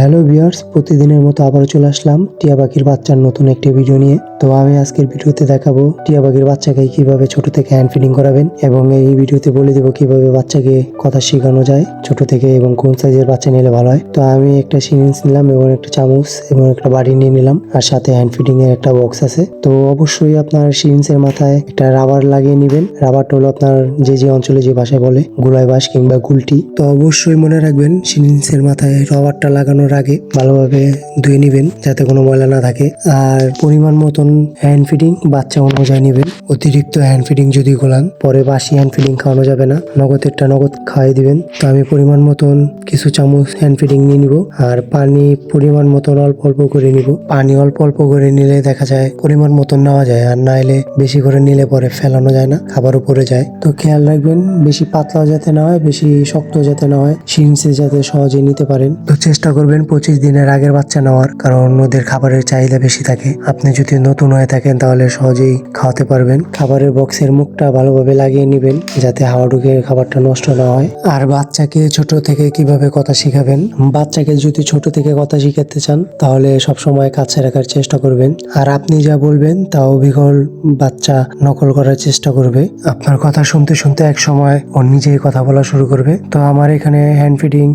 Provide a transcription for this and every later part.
Hello viewers, প্রতিদিনের মতো আবারও চলে আসলাম টিয়া পাখির বাচ্চার নতুন একটি ভিডিও নিয়ে। তো আমি আজকের ভিডিওতে দেখাবো টিয়া পাখির বাচ্চাকে কিভাবে ছোট থেকে হ্যান্ড ফিডিং করাবেন, এবং এই ভিডিওতে বলে দেবো কিভাবে বাচ্চাকে কথা শেখানো যায় ছোট থেকে এবং কোন সাইজের বাচ্চা নিলে ভালো হয়। তো আমি একটা সিরিঞ্জ নিলাম এবং একটা চামচ এবং একটা বাড়ি নিয়ে নিলাম, আর সাথে হ্যান্ড ফিডিং এর একটা বক্স আছে। তো অবশ্যই আপনার সিরিঞ্জের মাথায় একটা রাবার লাগিয়ে নেবেন। রাবারটা হলো আপনার যে অঞ্চলে যে ভাষায় বলে গুলাই বাঁশ কিংবা গুলটি। তো অবশ্যই মনে রাখবেন সিরিঞ্জের মাথায় রাবারটা লাগানোর আগে ভালোভাবে ধুয়ে নিবেন যাতে কোনো ময়লা না থাকে। আর পরিমাণ মতন হ্যান্ড ফিডিং বাচ্চা অনুযায়ী নিবেন। অতিরিক্ত হ্যান্ড ফিডিং যদি গোলান পরে বাসি হ্যান্ড ফিডিং খাওয়ানো যাবে না, নগদেরটা নগদ খাওয়াই দিবেন। তো আমি পরিমাণ মতন কিছু চামচ হ্যান্ড ফিডিং নিয়ে নিব, আর পানি পরিমাণ মতন অল্প অল্প করে নিব। পানি অল্প অল্প করে নিলে দেখা যায় পরিমাণ মতন নেওয়া যায়, আর না এলে বেশি করে নিলে পরে ফেলানো যায় না, খাবার উপরে যায়। তো খেয়াল রাখবেন বেশি পাতলা যাতে না হয়, বেশি শক্ত যাতে না হয়, সিরিঞ্জে যাতে সহজে নিতে পারেন। তো চেষ্টা করবেন 25 দিনের আগের বাচ্চা নেওয়ার, কারণ ওদের খাবারের চাহিদা বেশি থাকে। আপনি যদি নতুন হয়ে থাকেন তাহলে সহজেই খাওয়াতে পারবেন। খাবারের বক্সের মুখটা ভালোভাবে লাগিয়ে নেবেন যাতে হাওয়া ঢুকে খাবারটা নষ্ট না হয়। আর বাচ্চাকে ছোট থেকে কিভাবে কথা শিখাবেন, বাচ্চাকে যদি ছোট থেকে কথা শিখাতে চান তাহলে সবসময় কাছে রাখার চেষ্টা করবেন, আর আপনি যা বলবেন তা অবিকল বাচ্চা নকল করার চেষ্টা করবে। আপনার কথা শুনতে শুনতে এক সময় ও নিজেই কথা বলা শুরু করবে। তো আমার এখানে হ্যান্ড ফিডিং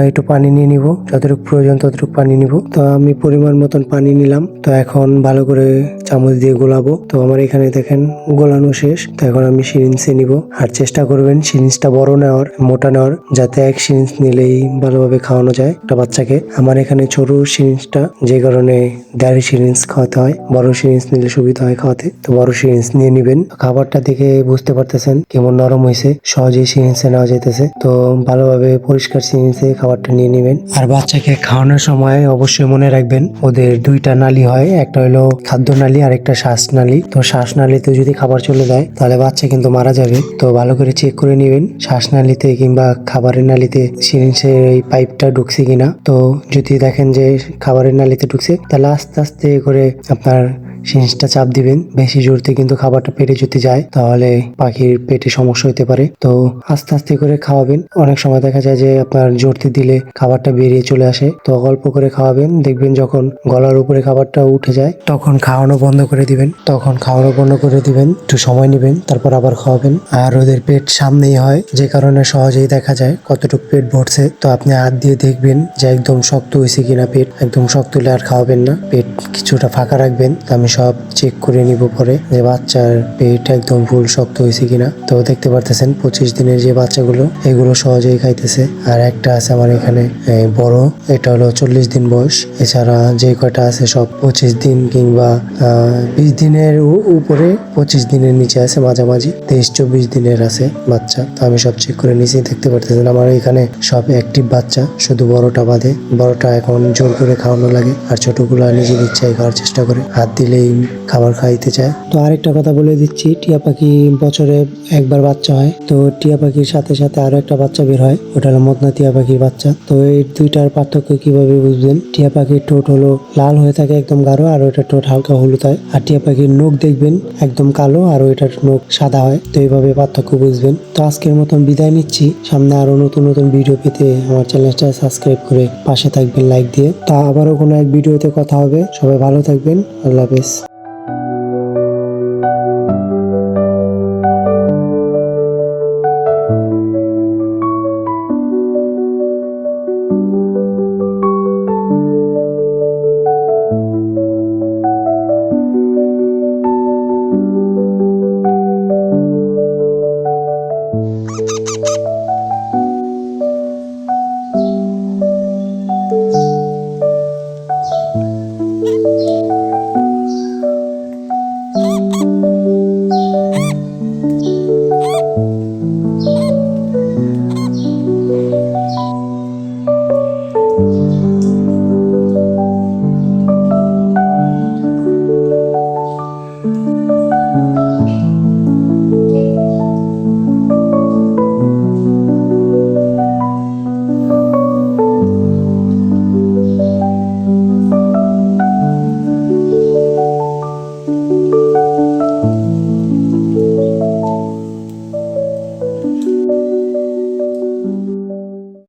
একটু পানি নিয়ে নিব, যতটুকু প্রয়োজন ততটুকু পানি নিব। তো আমি পরিমাণ মতন পানি নিলাম। তো এখন ভালো করে চামচ দিয়ে গোলাবো। তো আমার এখানে দেখেন গোলানো শেষ। তো এখন আমি সিরিঞ্জে নিব, আর চেষ্টা করবেন সিরিঞ্জটা বড় নেওয়ার, মোটা নেওয়ার, যাতে এক সিরিঞ্জ নিলেই ভালোভাবে খাওয়ানো যায় একটা বাচ্চাকে। আমার এখানে ছোট সিরিঞ্জটা, যে কারণে দেড় সিরিঞ্জ খাওয়াতে হয়। বড় সিরিঞ্জ নিলে সুবিধা হয় খাওয়াতে, তো বড় সিরিঞ্জ নিয়ে নিবেন। খাবারটা দেখে বুঝতে পারতেছেন কেমন নরম হয়েছে, সহজেই সিরিঞ্জে নেওয়া যাইতেছে। তো ভালোভাবে পরিষ্কার সিরিঞ্জে খাবারটা নিয়ে নিবেন। আর বাচ্চাকে খাওয়ানোর সময় অবশ্যই মনে রাখবেন ওদের দুইটা নালী হয়, একটা হলো খাদ্য নালী আর একটা শ্বাস নালী। তো শ্বাস নালীতে যদি খাবার চলে যায় তাহলে বাচ্চা কিন্তু মারা যাবে। তো ভালো করে চেক করে নিবেন শ্বাস নালীতে কিংবা খাবারের নালীতে সিরিঞ্জের এই পাইপটা ঢুকছে কিনা। তো যদি দেখেন যে খাবারের নালীতে ঢুকছে তাহলে আস্তে আস্তে করে আপনার সিরিঞ্জটা চাপ দিবেন। বেশি জোরতে কিন্তু খাবারটা পেটে যদি যায় তাহলে পাখির পেটে সমস্যা হতে পারে। তো আস্তে আস্তে করে খাওয়াবেন। অনেক সময় দেখা যায় যে আপনার জোরতে দিলে খাবারটা বেরিয়ে চলে আসে। তো অল্প করে খাওয়াবেন। দেখবেন যখন গলার উপরে খাবারটা উঠে যায় তখন খাওয়ানো বন্ধ করে দিবেন। একটু সময় নেবেন, তারপর আবার খাওয়াবেন। আর ওদের পেট সামনেই হয়, যে কারণে সহজেই দেখা যায় কতটুকু পেট ভরছে। তো আপনি হাত দিয়ে দেখবেন যে একদম শক্ত হয়েছে কিনা। পেট একদম শক্ত হলে আর খাওয়াবেন না, পেট কিছুটা ফাঁকা রাখবেন। আমি সব চেক করে নিব পরে যে বাচ্চার পেট একদম ফুল শক্ত হয়েছে কিনা। তো দেখতে পারতেছেন 25 দিনের যে বাচ্চাগুলো এগুলো সহজেই খাইতেছে। আর একটা আছে আমার এখানে বড়, এটা হলো 40 দিন বয়স। এছাড়া যে কয়টা আছে সব 25 দিন কিংবা 20 দিনের উপরে, 25 দিনের নিচে আছে, মাঝামাঝি 23-24 দিনের আছে বাচ্চা। তো আমি সব চেক করে নিয়েছি। দেখতে পারতেছেন আমার এখানে সব অ্যাক্টিভ বাচ্চা, শুধু বড়টা বাদে। বড়টা এখন জোর করে খাওয়ানো লাগে, আর ছোটগুলা নিজের ইচ্ছায় খাওয়ার চেষ্টা করে, হাত দিলেই খাবার খাইতে চায়। তো আরেকটা কথা বলে দিচ্ছি, টিয়া পাখি বছরে একবার বাচ্চা হয়। তো টিয়া পাখির সাথে সাথে আরো একটা বাচ্চা বের হয়, ওটা হলো মদনা টিয়া পাখির বাচ্চা। তো এই দুইটার পার্থক্য কিভাবে বুঝবেন, টিয়া পাখির ঠোঁট হলো লাল হয়ে থাকে একদম গাঢ়, আর ওইটার ঠোঁট হালকা হলুদ হয়। আর টিয়া পাখির নখ দেখবেন একদম কালো, আর ওইটার নখ সাদা হয়। তো এইভাবে পার্থক্য বুঝবেন। তো আজকের মতন বিদায় নিচ্ছি। সামনে আরো নতুন নতুন ভিডিও পেতে আমার চ্যানেলটা সাবস্ক্রাইব করে পাশে থাকবেন লাইক দিয়ে। তা আবারও কোনো এক ভিডিওতে কথা হবে। সবাই ভালো থাকবেন। আল্লাহ হাফেজ।